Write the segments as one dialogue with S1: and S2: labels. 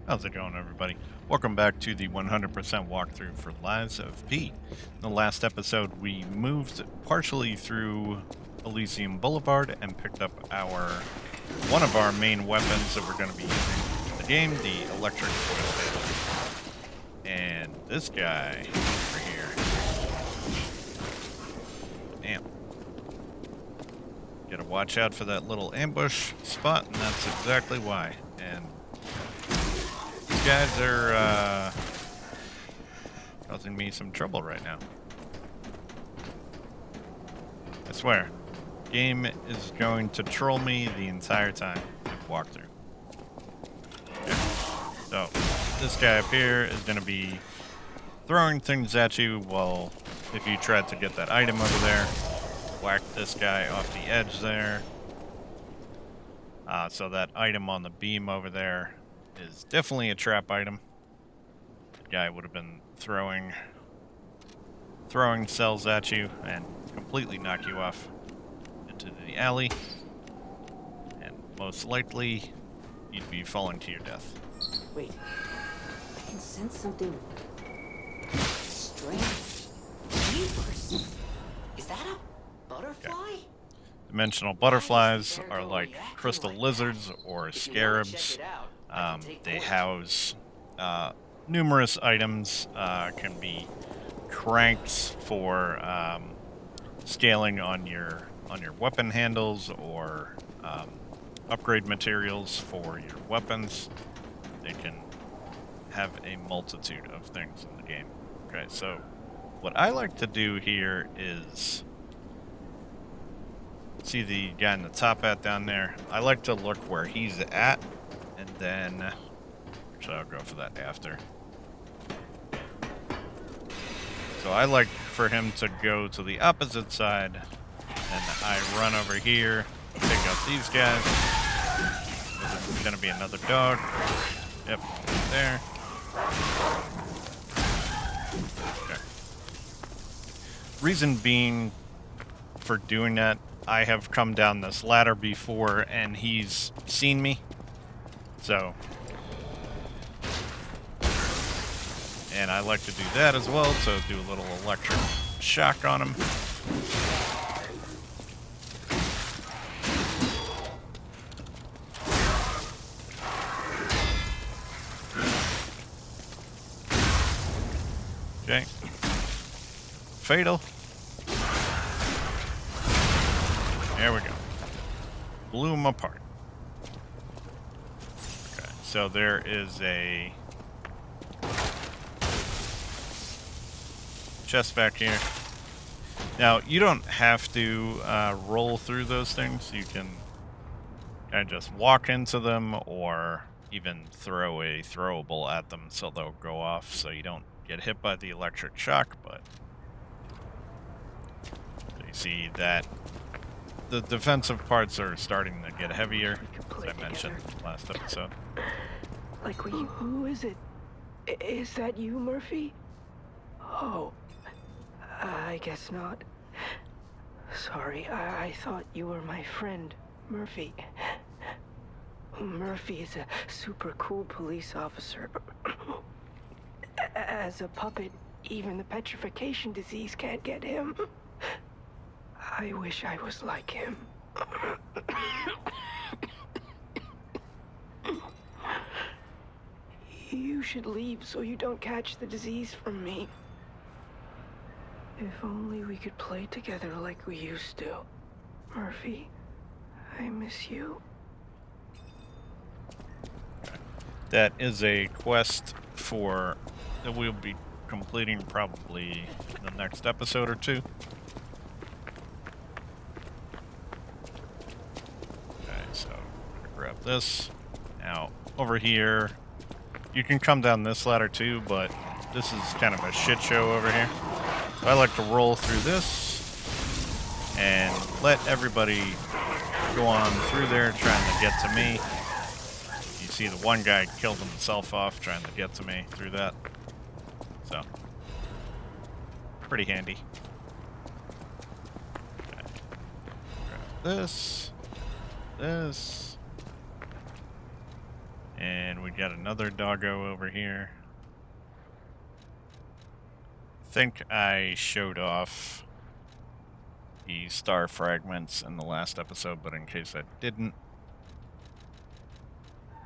S1: How's it going, everybody? Welcome back to the 100% walkthrough for Lies of P. In the last episode, we moved partially through Elysion Boulevard and picked up one of our main weapons that we're going to be using in the game, the electric foil handle. And this guy over here. Damn. Gotta watch out for that little ambush spot, and that's exactly why. And these guys are causing me some trouble right now. I swear, game is going to troll me the entire time I walk through. Okay. So this guy up here is going to be throwing things at you while if you try to get that item over there, whack this guy off the edge there. So that item on the beam over there is definitely a trap item. The guy would have been throwing cells at you and completely knock you off into the alley. And most likely, you'd be falling to your death.
S2: Wait, I can sense something strange. Jeepers. Is that a butterfly?
S1: Okay. Dimensional butterflies are like crystal lizards or scarabs. They house numerous items, can be cranks for scaling on your weapon handles or upgrade materials for your weapons. They can have a multitude of things in the game. Okay, so what I like to do here is see the guy in the top hat down there. I like to look where he's at, and then actually I'll go for that after. So I like for him to go to the opposite side, and I run over here, pick up these guys. There's gonna be another dog. Yep, right there. Okay. Reason being for doing that, I have come down this ladder before and he's seen me. So, and I like to do that as well, so do a little electric shock on him. Okay. Fatal. There we go. Blew him apart. Okay, so there is a chest back here. Now, you don't have to roll through those things. You can kind of just walk into them or even throw a throwable at them so they'll go off so you don't get hit by the electric shock. But you see that the defensive parts are starting to get heavier, as I mentioned last episode.
S3: Like, who is it? Is that you, Murphy? Oh, I guess not. Sorry, I thought you were my friend, Murphy. Murphy is a super cool police officer. As a puppet, even the petrification disease can't get him. I wish I was like him. You should leave so you don't catch the disease from me. If only we could play together like we used to. Murphy, I miss you.
S1: That is a quest that we'll be completing probably in the next episode or two. Okay, so I'm gonna grab this. Now, over here, you can come down this ladder too, but this is kind of a shit show over here. So I like to roll through this and let everybody go on through there trying to get to me. You see the one guy killed himself off trying to get to me through that. So, pretty handy. Okay. Grab this, and And we got another doggo over here. I think I showed off the star fragments in the last episode, but in case I didn't,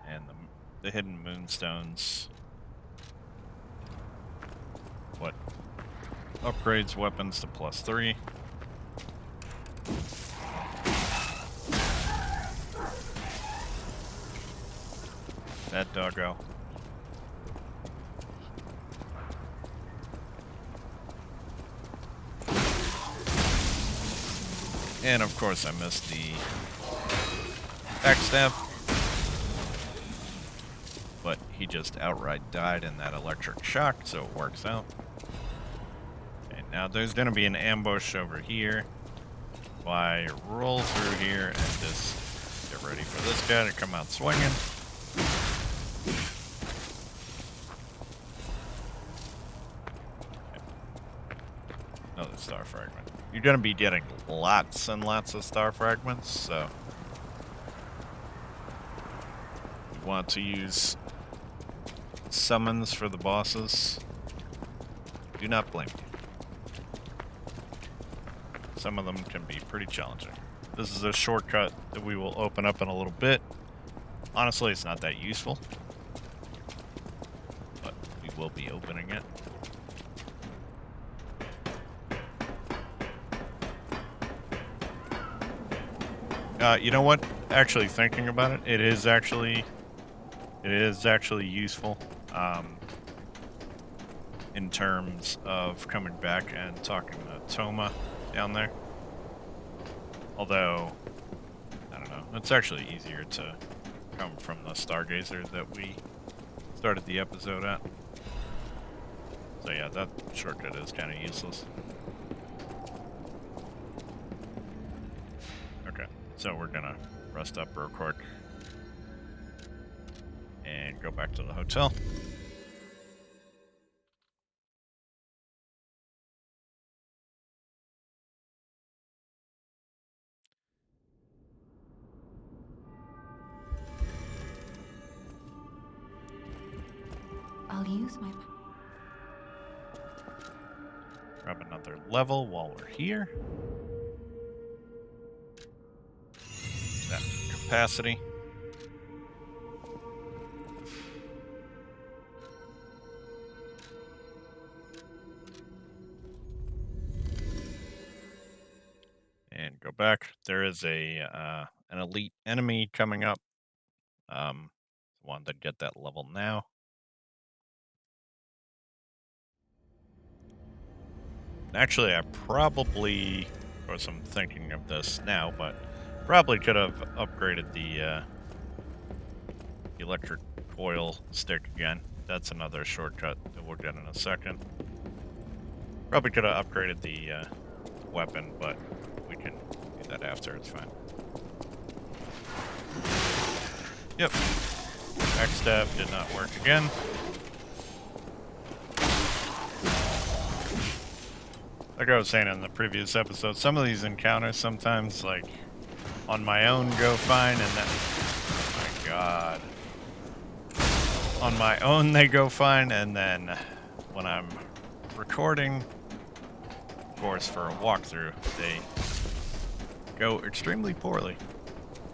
S1: and the hidden moonstones, what upgrades weapons to +3. That doggo. And of course I missed the backstab. But he just outright died in that electric shock, so it works out. And now there's gonna be an ambush over here. Why roll through here and just get ready for this guy to come out swinging. Another star fragment. You're going to be getting lots and lots of star fragments, so you want to use summons for the bosses. Do not blame me. Some of them can be pretty challenging. This is a shortcut that we will open up in a little bit. Honestly, it's not that useful, but we will be opening it. You know what? Actually, thinking about it, it is actually useful in terms of coming back and talking to Toma down there. Although, I don't know, it's actually easier to come from the Stargazer that we started the episode at. So yeah, that shortcut is kind of useless. Okay, so we're gonna rest up real quick and go back to the hotel.
S2: I'll use my...
S1: Grab another level while we're here. That capacity. And go back. There is a an elite enemy coming up. Want to get that level now. Actually, I probably, of course I'm thinking of this now, but probably could have upgraded the electric coil stick again. That's another shortcut that we'll get in a second. Probably could have upgraded the weapon, but we can do that after, it's fine. Yep. Backstab did not work again. Like I was saying in the previous episode, some of these encounters sometimes, like, on my own go fine, and then, oh my god. On my own they go fine, and then when I'm recording, of course for a walkthrough, they go extremely poorly.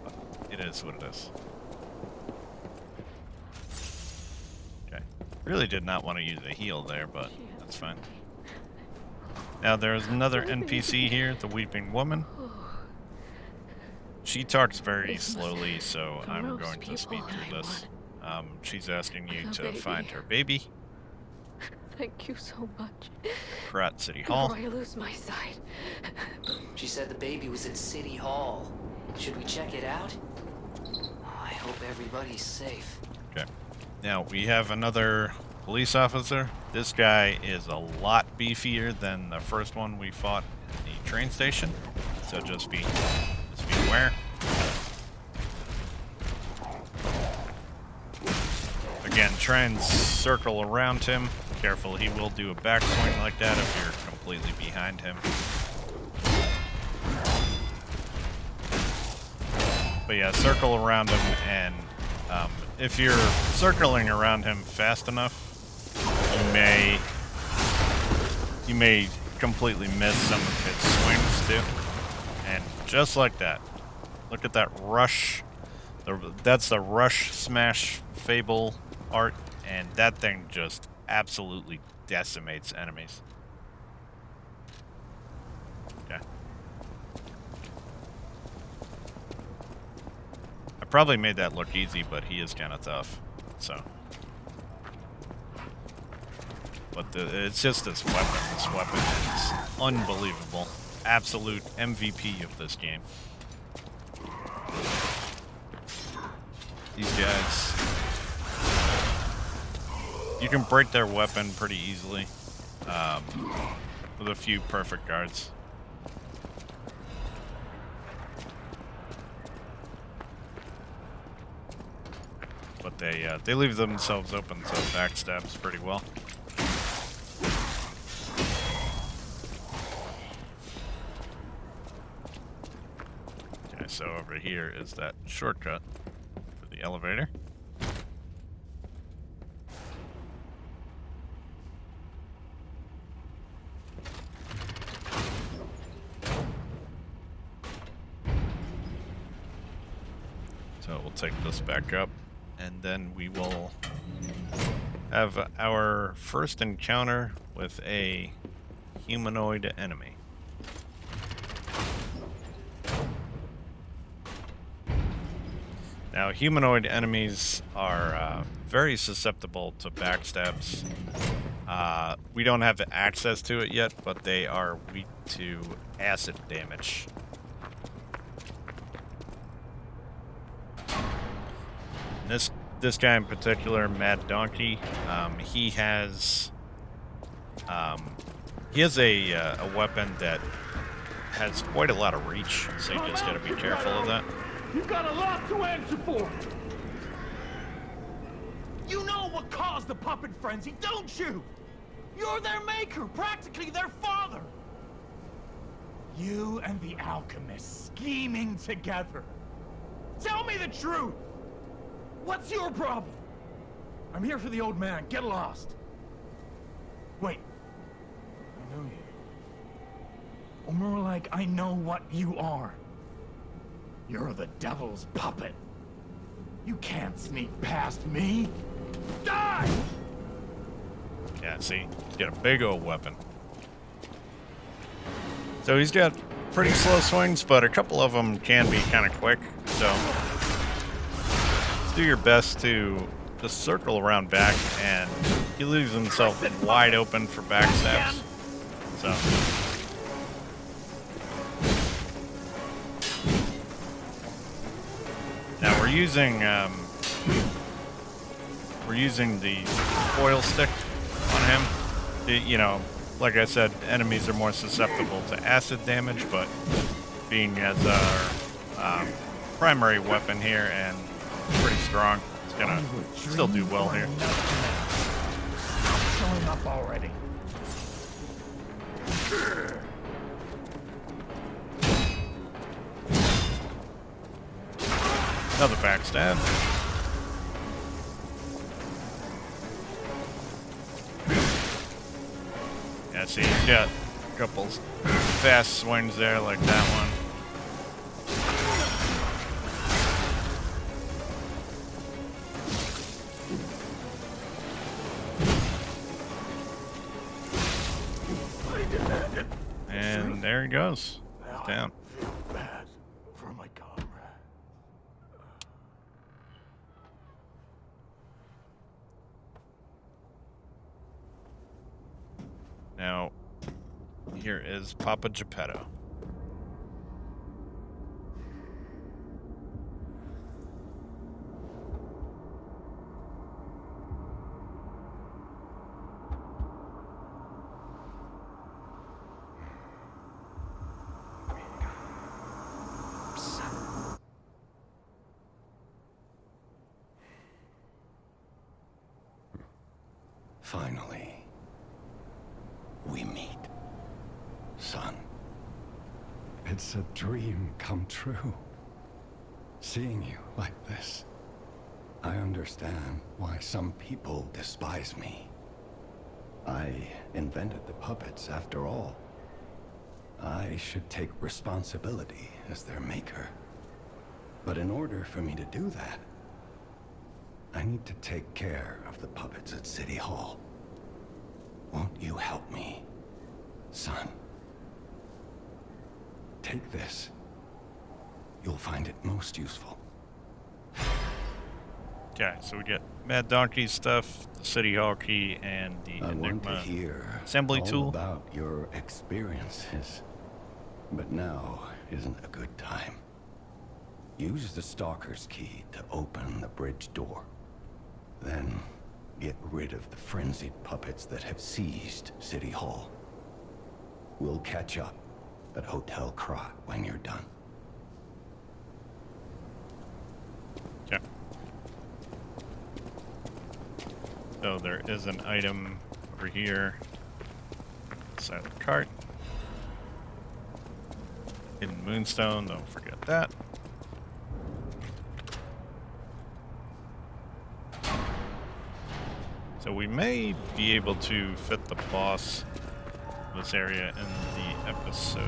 S1: But it is what it is. Okay. Really did not want to use a heal there, but that's fine. Now there's another NPC here, the Weeping Woman. She talks very slowly, so I'm going to speed through this. She's asking you to find her baby.
S3: Thank you so much.
S1: Krat City Hall.
S3: Before I lose my sight.
S2: She said the baby was at City Hall. Should we check it out? Oh, I hope everybody's safe.
S1: Okay. Now we have another police officer. This guy is a lot beefier than the first one we fought in the train station. So just be aware. Again, try and circle around him. Careful, he will do a backswing like that if you're completely behind him. But yeah, circle around him, and if you're circling around him fast enough, you may completely miss some of his swings too. And just like that, look at that rush. That's the rush smash fable art, and that thing just absolutely decimates enemies. Okay. I probably made that look easy, but he is kind of tough, so. But it's just this weapon. This weapon is unbelievable. Absolute MVP of this game. These guys, you can break their weapon pretty easily with a few perfect guards. But they leave themselves open to backstabs pretty well. Okay, so over here is that shortcut for the elevator. So we'll take this back up, and then we will have our first encounter with a humanoid enemy. Now, humanoid enemies are very susceptible to backstabs. We don't have access to it yet, but they are weak to acid damage. This guy in particular, Mad Donkey, he has a weapon that has quite a lot of reach, so you just gotta be careful of that.
S4: You've got a lot to answer for. You know what caused the puppet frenzy, don't you? You're their maker, practically their father. You and the alchemist scheming together. Tell me the truth. What's your problem? I'm here for the old man. Get lost. Wait. I know you. Or more like, I know what you are. You're the devil's puppet. You can't sneak past me. Die!
S1: Yeah, see? He's got a big old weapon. So he's got pretty slow swings, but a couple of them can be kind of quick, so do your best to just circle around back, and he leaves himself wide open for backstabs. So now we're using the foil stick on him. You know, like I said, enemies are more susceptible to acid damage, but being as our primary weapon here and pretty strong, it's gonna still do well here.
S4: Showing up already.
S1: Another backstab. Yeah, see, he's got a couple fast swings there, like that one. And there he goes. Down.
S4: I feel bad for my comrade.
S1: Now, here is Papa Geppetto.
S5: Finally, we meet, son.
S6: It's a dream come true. Seeing you like this.
S5: I understand why some people despise me. I invented the puppets after all. I should take responsibility as their maker. But in order for me to do that, I need to take care of the puppets at City Hall. Won't you help me, son? Take this. You'll find it most useful.
S1: Okay, so we get Mad Donkey stuff, the City Hall key, and the
S5: I want to
S1: Enigma
S5: hear
S1: assembly
S5: all
S1: tool.
S5: about your experiences, but now isn't a good time. Use the Stalker's key to open the bridge door. Then get rid of the frenzied puppets that have seized City Hall. We'll catch up at Hotel Krat when you're done.
S1: Okay. So there is an item over here inside the cart. Hidden Moonstone, don't forget that. So we may be able to fit the boss of this area in the episode.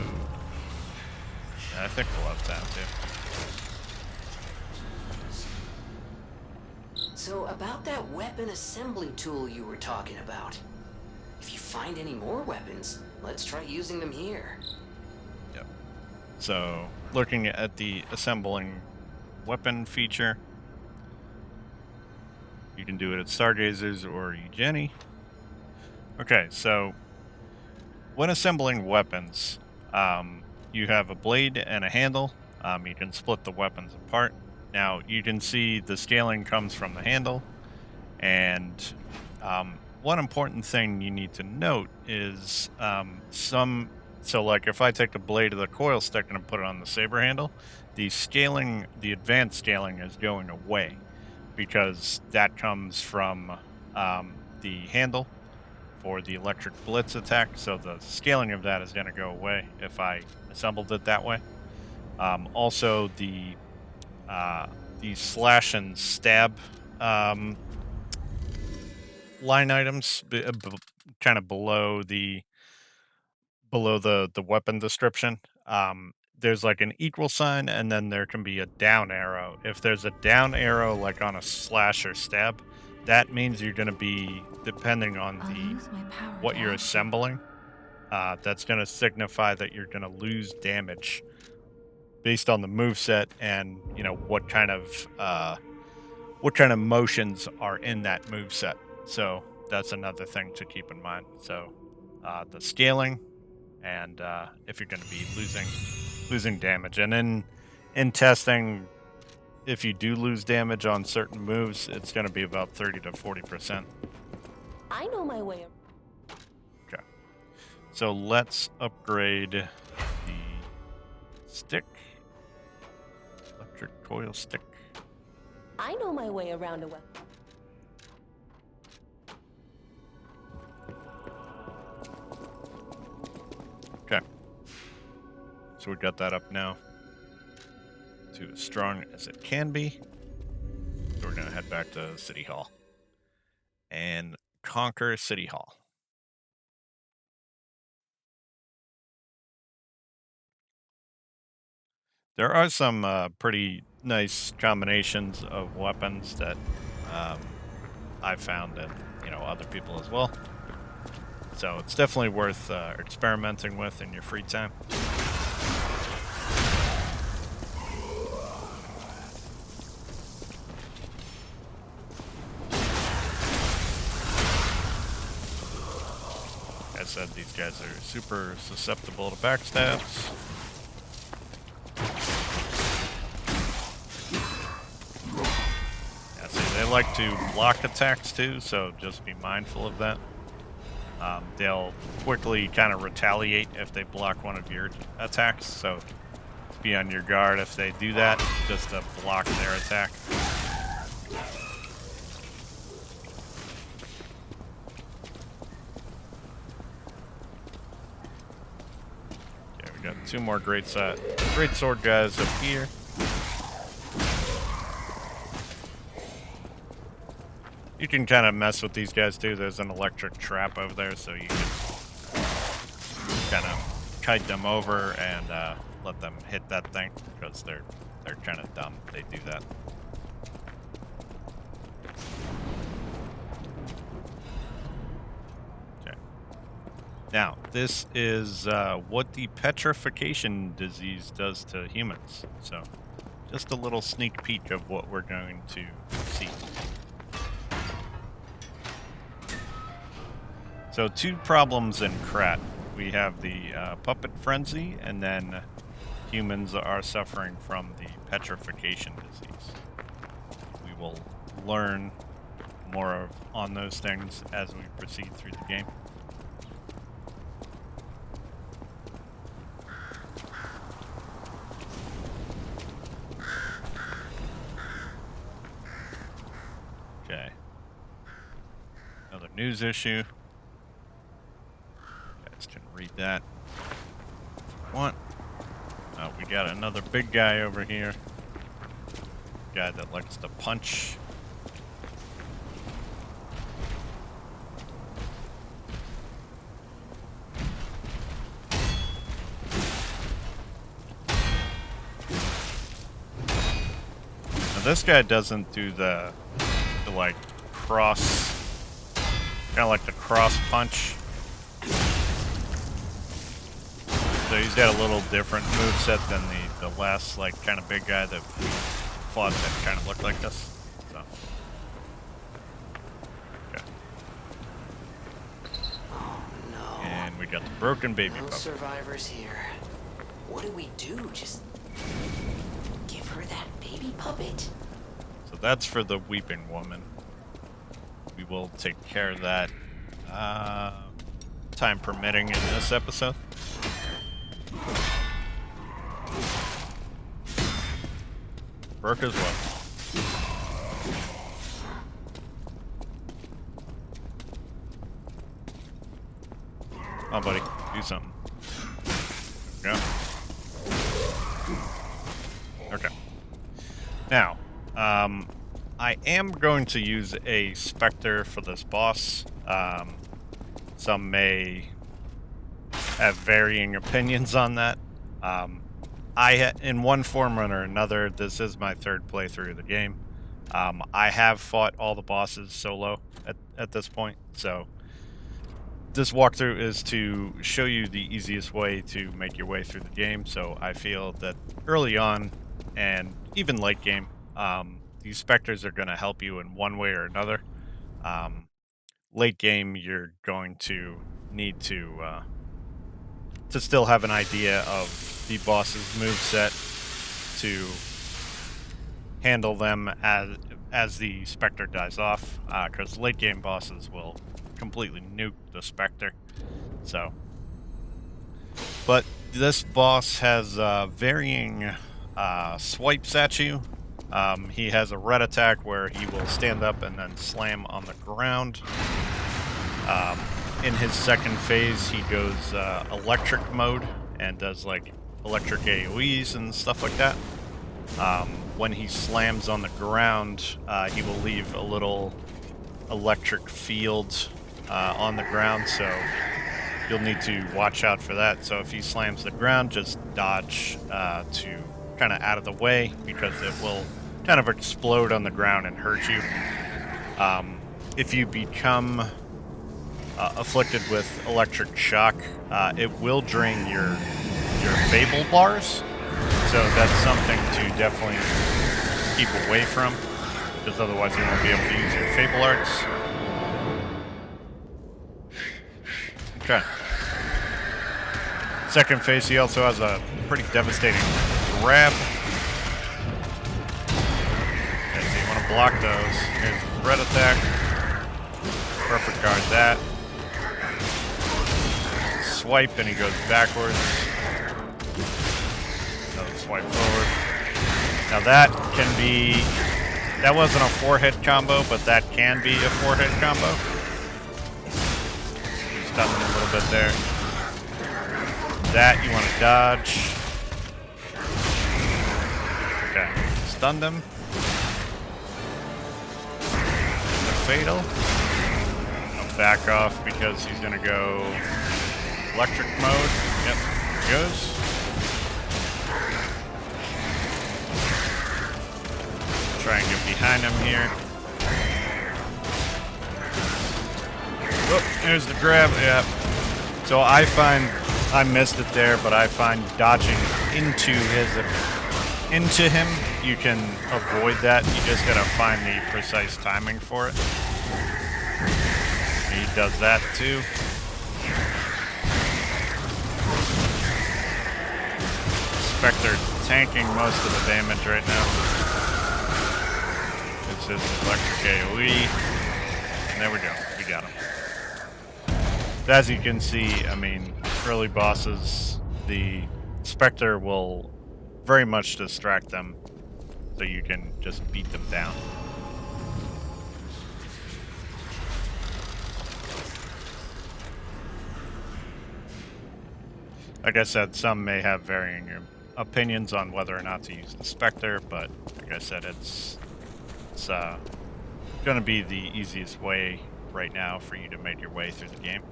S1: Yeah, I think we'll have time to.
S2: So about that weapon assembly tool you were talking about. If you find any more weapons, let's try using them here.
S1: Yep. So looking at the assembling weapon feature, you can do it at Stargazers or Eugenie. Okay, so when assembling weapons, you have a blade and a handle. You can split the weapons apart. Now, you can see the scaling comes from the handle, and one important thing you need to note is so like if I take the blade of the coil stick and put it on the saber handle, the scaling, the advanced scaling is going away because that comes from the handle for the electric blitz attack, so the scaling of that is going to go away if I assembled it that way. Also, the slash and stab line items kind of below the weapon description. There's like an equal sign, and then there can be a down arrow. If there's a down arrow like on a slash or stab, that means you're going to be, depending on what you're assembling, that's going to signify that you're going to lose damage based on the moveset and what kind of motions are in that moveset. So that's another thing to keep in mind. So the scaling, and if you're going to be losing damage, and in testing, if you do lose damage on certain moves, it's going to be about 30 to 40%.
S7: I know my way.
S1: Okay, so let's upgrade the stick. Electric coil stick.
S7: I know my way around a weapon.
S1: Okay. So we got that up now to as strong as it can be. So we're going to head back to City Hall and conquer City Hall. There are some pretty nice combinations of weapons that I've found, and other people as well. So it's definitely worth experimenting with in your free time. Like I said, these guys are super susceptible to backstabs. They like to block attacks too, so just be mindful of that. They'll quickly kind of retaliate if they block one of your attacks, so be on your guard if they do that, just to block their attack. Okay, we got two more great sword guys up here. You can kind of mess with these guys too. There's an electric trap over there, so you can kind of kite them over and let them hit that thing because they're kind of dumb. They do that. Okay. Now, this is what the petrification disease does to humans. So, just a little sneak peek of what we're going to see. So, two problems in Krat. We have the puppet frenzy, and then humans are suffering from the petrification disease. We will learn more on those things as we proceed through the game. Okay. Another news issue. Can read that if you want. We got another big guy over here. Guy that likes to punch. Now this guy doesn't do the like cross, kind of like the cross punch. So he's got a little different moveset than the last, like, kind of big guy that we fought that kind of looked like this. So, okay.
S2: Oh no.
S1: And we got the broken baby
S2: No
S1: puppet.
S2: survivors here. What do we do? Just give her that baby puppet?
S1: So that's for the weeping woman. We will take care of that, time permitting, in this episode. Broke as well. Oh, buddy, do something. There we go. Okay. Now, I am going to use a Spectre for this boss. Some may have varying opinions on that. In one form or another, this is my third playthrough of the game. I have fought all the bosses solo at this point, so this walkthrough is to show you the easiest way to make your way through the game. So I feel that early on, and even late game, these Spectres are going to help you in one way or another. Late game, you're going to need to still have an idea of the boss's moveset to handle them as the Spectre dies off, because late game bosses will completely nuke the Spectre. So, but this boss has varying swipes at you. He has a red attack where he will stand up and then slam on the ground. In his second phase, he goes electric mode and does like electric AoEs and stuff like that. When he slams on the ground, he will leave a little electric field on the ground, so you'll need to watch out for that. So if he slams the ground, just dodge to kind of out of the way, because it will kind of explode on the ground and hurt you. If you become afflicted with electric shock, it will drain your Fable bars, so that's something to definitely keep away from, because otherwise you won't be able to use your Fable arts. Okay. Second phase, he also has a pretty devastating grab. Okay, so you want to block those. Here's his red attack. Perfect guard that. Swipe and he goes backwards. Another swipe forward. Now that can be... That wasn't a 4-hit combo, but that can be a 4-hit combo. Stun him a little bit there. That you want to dodge. Okay, stunned him. fatal. I'll back off because he's gonna go electric mode. Yep, there he goes. Try and get behind him here. Oh, there's the grab. Yeah. So I find I missed it there, but I find dodging into him, you can avoid that. You just gotta find the precise timing for it. He does that too. Spectre tanking most of the damage right now. It's his electric AoE. And there we go. We got him. As you can see, I mean, early bosses, the Spectre will very much distract them, so you can just beat them down. Like I said, some may have varying opinions on whether or not to use the Spectre, but like I said, it's going to be the easiest way right now for you to make your way through the game.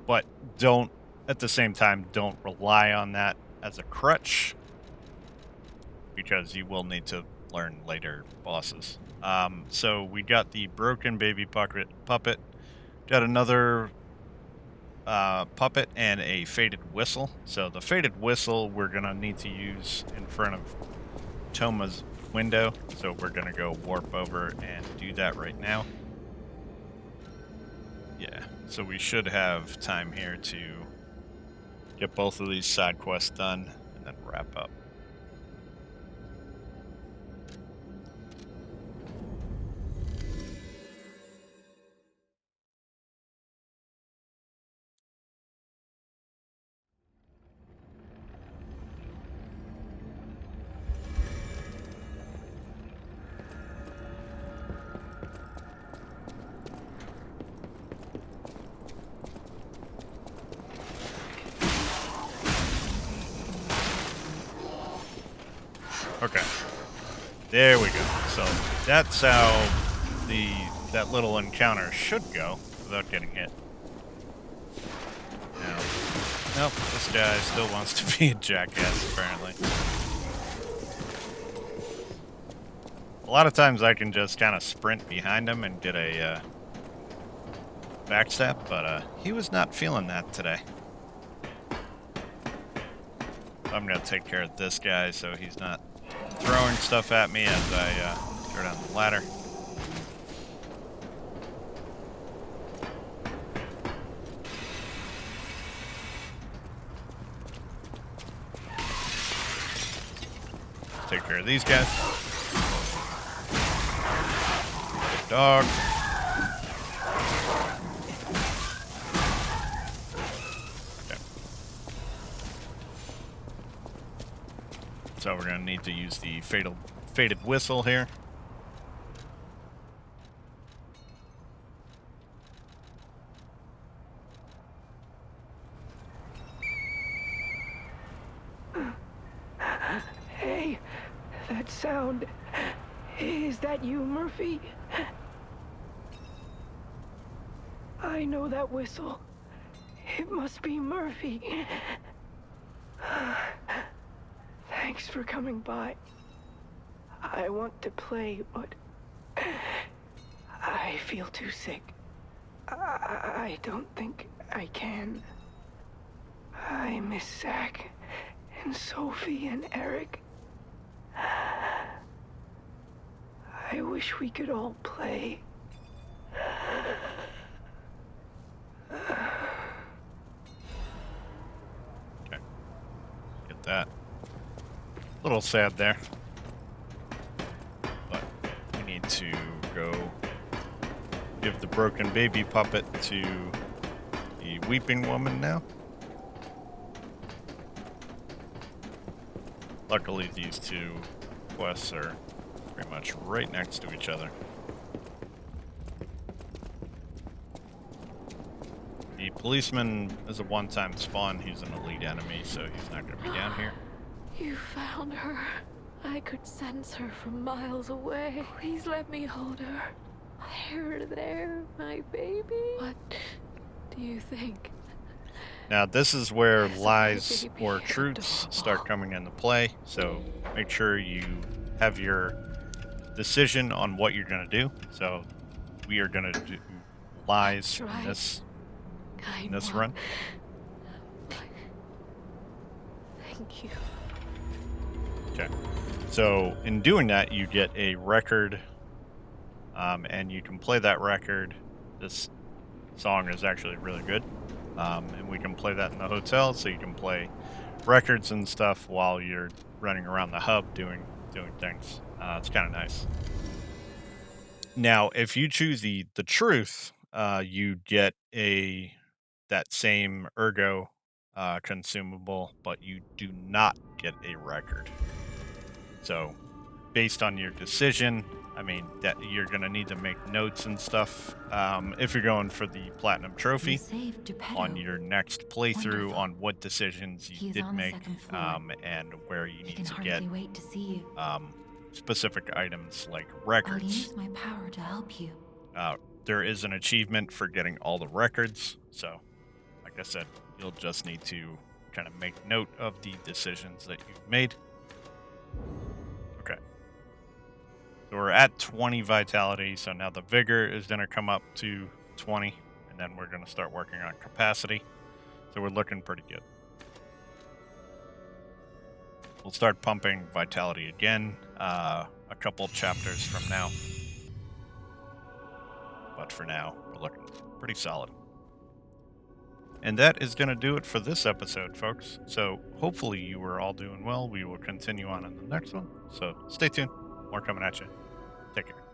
S1: But don't, at the same time, don't rely on that as a crutch, because you will need to learn later bosses. So we got the broken baby puppet, got another puppet and a faded whistle. So the faded whistle we're gonna need to use in front of Toma's window, so we're gonna go warp over and do that right now. Yeah, so we should have time here to get both of these side quests done and then wrap up. Okay, there we go. So that's how that little encounter should go without getting hit. Now, nope, this guy still wants to be a jackass, apparently. A lot of times I can just kind of sprint behind him and get a backstab, but he was not feeling that today. I'm going to take care of this guy so he's not throwing stuff at me as I go down the ladder. Take care of these guys. Good dog. So we're going to need to use the faded whistle here.
S3: Hey, that sound. Is that you, Murphy? I know that whistle. It must be Murphy. Thanks for coming by. I want to play, but I feel too sick. I don't think I can. I miss Zach and Sophie and Eric. I wish we could all play.
S1: Okay. Get that. A little sad there. But we need to go give the broken baby puppet to the weeping woman now. Luckily, these two quests are pretty much right next to each other. The policeman is a one-time spawn. He's an elite enemy, so he's not going to be down here.
S8: You found her. I could sense her from miles away. Please let me hold her.
S3: There, my baby. What do you think?
S1: Now, this is where
S3: There's a
S1: lies
S3: baby
S1: or truths start coming into play, so make sure you have your decision on what you're going to do. So we are going to do lies
S3: That's
S1: in
S3: right.
S1: this run.
S3: Thank you.
S1: Okay. So in doing that, you get a record, and you can play that record. This song is actually really good, and we can play that in the hotel. So you can play records and stuff while you're running around the hub doing things. It's kind of nice. Now, if you choose the truth, you get that same ergo consumable, but you do not get a record. So, based on your decision, I mean that you're gonna need to make notes and stuff if you're going for the platinum
S8: You
S1: trophy
S8: saved Geppetto.
S1: on your next playthrough
S8: Wonderful.
S1: on what decisions you
S8: He is
S1: did
S8: on the
S1: make
S8: second floor.
S1: and where you
S8: He
S1: need
S8: can
S1: to
S8: hardly
S1: get
S8: wait to see you.
S1: specific items like
S8: I'll
S1: records.
S8: use my power to help you.
S1: There is an achievement for getting all the records, so like I said, you'll just need to kind of make note of the decisions that you've made. Okay. So we're at 20 vitality, so now the vigor is going to come up to 20, and then we're going to start working on capacity. So we're looking pretty good. We'll start pumping vitality again a couple chapters from now. But for now, we're looking pretty solid. And that is going to do it for this episode, folks. So hopefully you were all doing well. We will continue on in the next one. So stay tuned. More coming at you. Take care.